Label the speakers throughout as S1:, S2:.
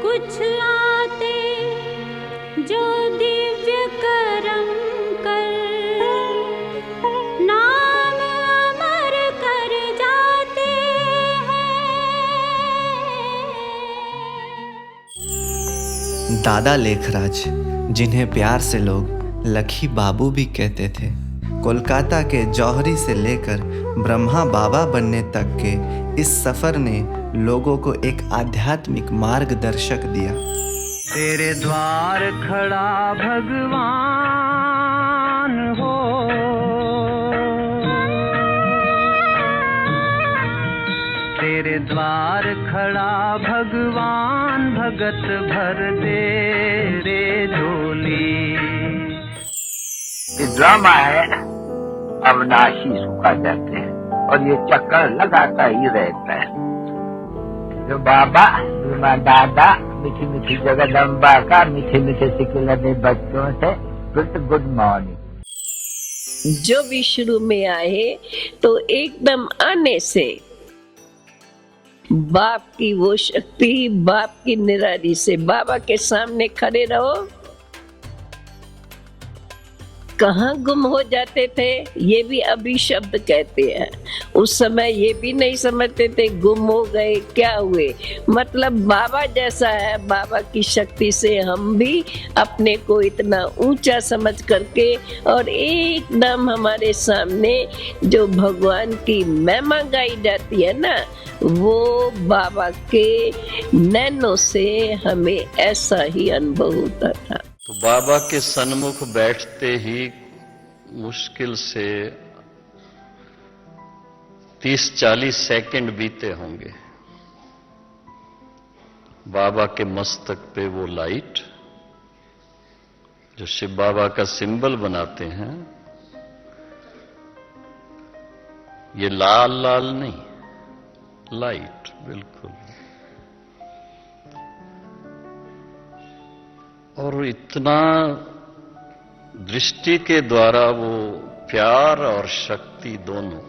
S1: कुछ आते जो दिव्य करम कर नाम अमर कर जाते हैं।
S2: दादा लेखराज, जिन्हें प्यार से लोग लखी बाबू भी कहते थे, कोलकाता के जौहरी से लेकर ब्रह्मा बाबा बनने तक के इस सफर ने लोगों को एक आध्यात्मिक मार्गदर्शक दिया।
S3: तेरे द्वार खड़ा भगवान हो, तेरे द्वार खड़ा भगवान, भगत भर दे रे झोली।
S4: ये ड्रामा है अविनाशी सुखा जाते हैं और ये चक्कर लगाता ही रहता है। जो बाबा बीमा दादा मीठी मीठी जगदम्बा का मीठे मीठे सिखलाने बच्चों से गुड मॉर्निंग।
S5: जो भी शुरू में आए तो एकदम आने से बाप की वो शक्ति, बाप की निरारी से बाबा के सामने खड़े रहो। कहाँ गुम हो जाते थे ये भी अभी शब्द कहते हैं। उस समय ये भी नहीं समझते थे गुम हो गए क्या हुए, मतलब बाबा जैसा है, बाबा की शक्ति से हम भी अपने को इतना ऊंचा समझ करके और एकदम हमारे सामने जो भगवान की महिमा गाई जाती है ना, वो बाबा के नैनों से हमें ऐसा ही अनुभव होता था।
S6: तो बाबा के सन्मुख बैठते ही मुश्किल से 30-40 सेकंड बीते होंगे। बाबा के मस्तक पे वो लाइट जो शिव बाबा का सिंबल बनाते हैं, ये लाल लाल नहीं, लाइट बिल्कुल, और इतना दृष्टि के द्वारा वो प्यार और शक्ति दोनों,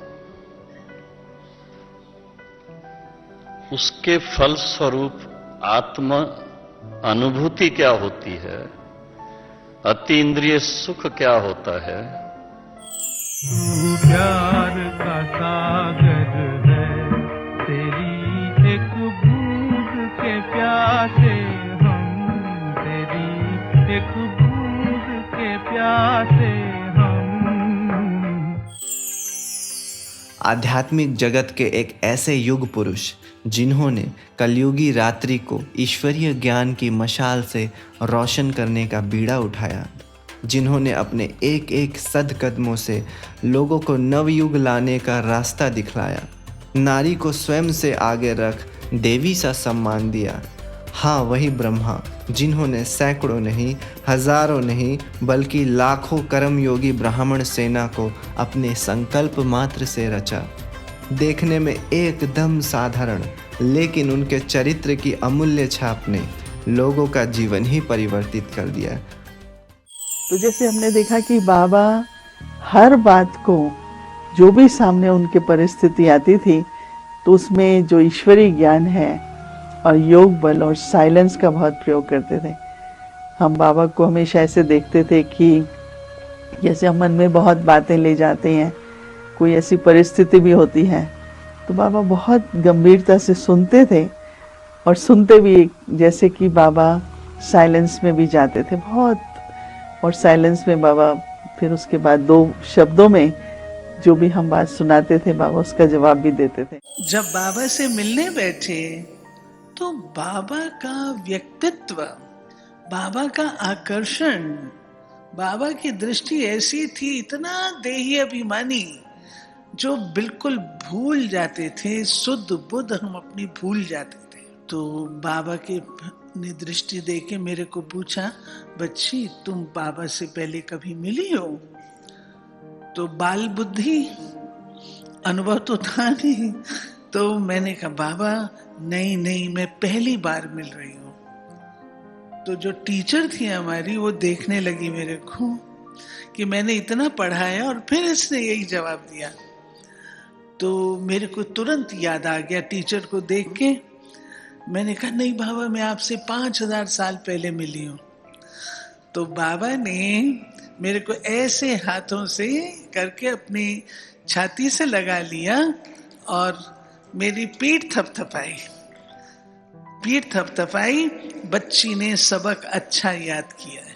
S6: उसके फलस्वरूप आत्म अनुभूति क्या होती है, अति इंद्रिय सुख क्या होता है।
S3: प्यार का सागर है, तेरी एक बूंद के प्यासे हम, तेरी एक बूंद के प्यासे हम।
S2: आध्यात्मिक जगत के एक ऐसे युग पुरुष जिन्होंने कलयुगी रात्रि को ईश्वरीय ज्ञान की मशाल से रोशन करने का बीड़ा उठाया, जिन्होंने अपने एक एक सदकदमों से लोगों को नवयुग लाने का रास्ता दिखलाया, नारी को स्वयं से आगे रख देवी सा सम्मान दिया। हाँ, वही ब्रह्मा जिन्होंने सैकड़ों नहीं, हजारों नहीं, बल्कि लाखों कर्मयोगी ब्राह्मण सेना को अपने संकल्प मात्र से रचा। देखने में एकदम साधारण, लेकिन उनके चरित्र की अमूल्य छाप ने लोगों का जीवन ही परिवर्तित कर दिया।
S7: तो जैसे हमने देखा कि बाबा हर बात को, जो भी सामने उनके परिस्थिति आती थी, तो उसमें जो ईश्वरीय ज्ञान है और योग बल और साइलेंस का बहुत प्रयोग करते थे। हम बाबा को हमेशा ऐसे देखते थे कि जैसे हम मन में बहुत बातें ले जाते हैं, कोई ऐसी परिस्थिति भी होती है तो बाबा बहुत गंभीरता से सुनते थे, और सुनते भी जैसे कि बाबा साइलेंस में भी जाते थे बहुत, और साइलेंस में बाबा फिर उसके बाद 2 शब्दों में जो भी हम बात सुनाते थे बाबा उसका जवाब भी देते थे।
S8: जब बाबा से मिलने बैठे तो बाबा का व्यक्तित्व, बाबा का आकर्षण, बाबा की दृष्टि ऐसी थी, इतना देही अभिमानी, जो बिल्कुल भूल जाते थे, शुद्ध बुद्ध हम अपनी भूल जाते थे। तो बाबा के ने दृष्टि देके मेरे को पूछा, बच्ची तुम बाबा से पहले कभी मिली हो? तो बाल बुद्धि, अनुभव तो था नहीं। तो मैंने कहा बाबा नहीं मैं पहली बार मिल रही हूँ। तो जो टीचर थी हमारी वो देखने लगी मेरे को कि मैंने इतना पढ़ाया और फिर इसने यही जवाब दिया। तो मेरे को तुरंत याद आ गया टीचर को देख के, मैंने कहा नहीं बाबा, मैं आपसे 5000 साल पहले मिली हूँ। तो बाबा ने मेरे को ऐसे हाथों से करके अपनी छाती से लगा लिया और मेरी पीठ थपथपाई। पीठ थपथपाई, बच्ची ने सबक अच्छा याद किया है।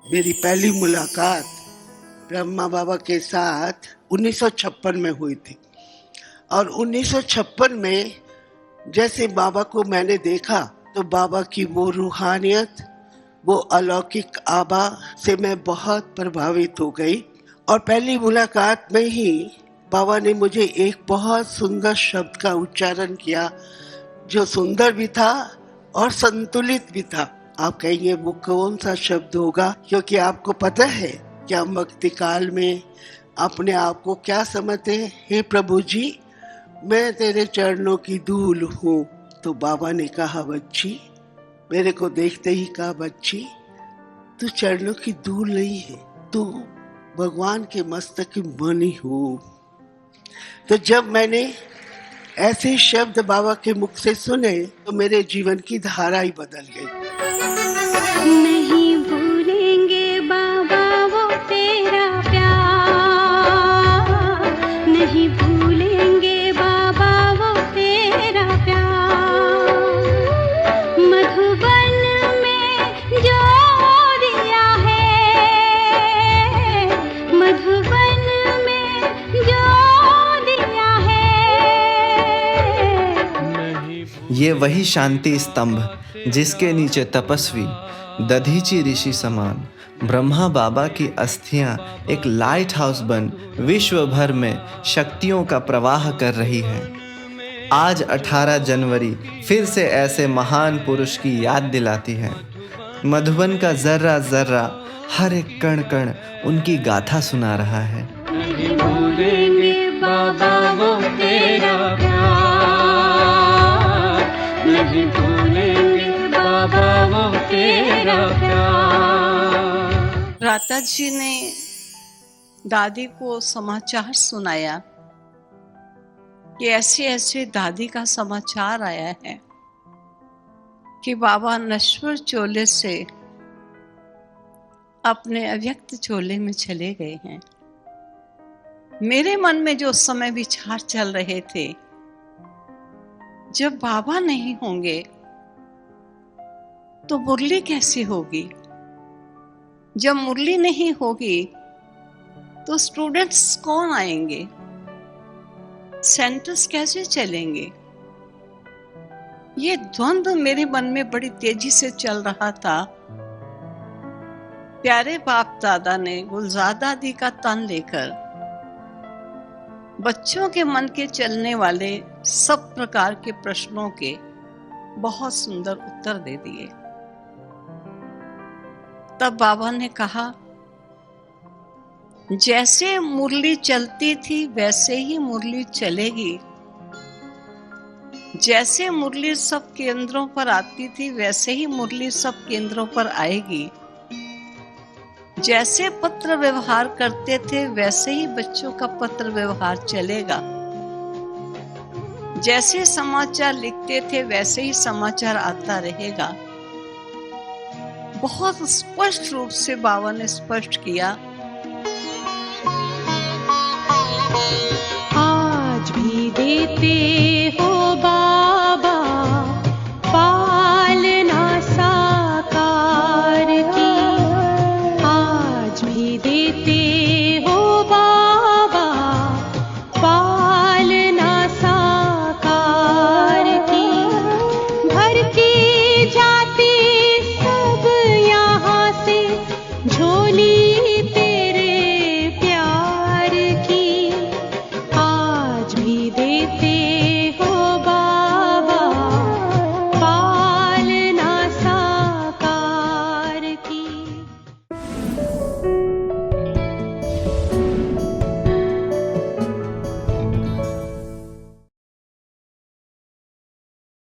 S9: मेरी पहली मुलाकात ब्रह्मा बाबा के साथ 1956 में हुई थी। और 1956 में जैसे बाबा को मैंने देखा तो बाबा की वो रूहानियत, वो अलौकिक आभा से मैं बहुत प्रभावित हो गई। और पहली मुलाकात में ही बाबा ने मुझे एक बहुत सुंदर शब्द का उच्चारण किया, जो सुंदर भी था और संतुलित भी था। आप कहेंगे वो कौन सा शब्द होगा, क्योंकि आपको पता है कि हम भक्ति काल में अपने आप को क्या समझते हैं। हे प्रभु जी, मैं तेरे चरणों की धूल हूँ। तो बाबा ने कहा, बच्ची, मेरे को देखते ही कहा, बच्ची तू चरणों की धूल नहीं है, तू भगवान के मस्तक की मणि हो। तो जब मैंने ऐसे शब्द बाबा के मुख से सुने तो मेरे जीवन की धारा ही बदल गई।
S1: नहीं भूलेंगे बाबा वो तेरा प्यार, नहीं भूलेंगे बाबा वो तेरा प्यार। मधुबन में जो दिया है, मधुबन में जो दिया है।
S2: ये वही शांति स्तंभ जिसके नीचे तपस्वी दधीची ऋषि समान ब्रह्मा बाबा की अस्थियां एक लाइट हाउस बन विश्व भर में शक्तियों का प्रवाह कर रही है। आज 18 जनवरी फिर से ऐसे महान पुरुष की याद दिलाती है। मधुबन का जर्रा जर्रा, हर एक कण कण उनकी गाथा सुना रहा है।
S1: नहीं भूलेंगे बाबा वो तेरा प्यार, नहीं भूलेंगे बाबा वो तेरा प्यार।
S10: राता जी ने दादी को समाचार सुनाया कि ऐसे ऐसे दादी का समाचार आया है कि बाबा नश्वर चोले से अपने अव्यक्त चोले में चले गए हैं। मेरे मन में जो समय विचार चल रहे थे, जब बाबा नहीं होंगे तो मुरली कैसी होगी, जब मुरली नहीं होगी तो स्टूडेंट्स कौन आएंगे, सेंटर्स कैसे चलेंगे। ये द्वंद्व मेरे मन में बड़ी तेजी से चल रहा था। प्यारे बाप दादा ने गुलजादा दी का तन लेकर बच्चों के मन के चलने वाले सब प्रकार के प्रश्नों के बहुत सुंदर उत्तर दे दिए। तब बाबा ने कहा, जैसे मुरली चलती थी वैसे ही मुरली चलेगी, जैसे मुरली सब केंद्रों पर आती थी वैसे ही मुरली सब केंद्रों पर आएगी, जैसे पत्र व्यवहार करते थे वैसे ही बच्चों का पत्र व्यवहार चलेगा, जैसे समाचार लिखते थे वैसे ही समाचार आता रहेगा। बहुत स्पष्ट रूप से बाबा ने स्पष्ट किया।
S1: आज भी देते हो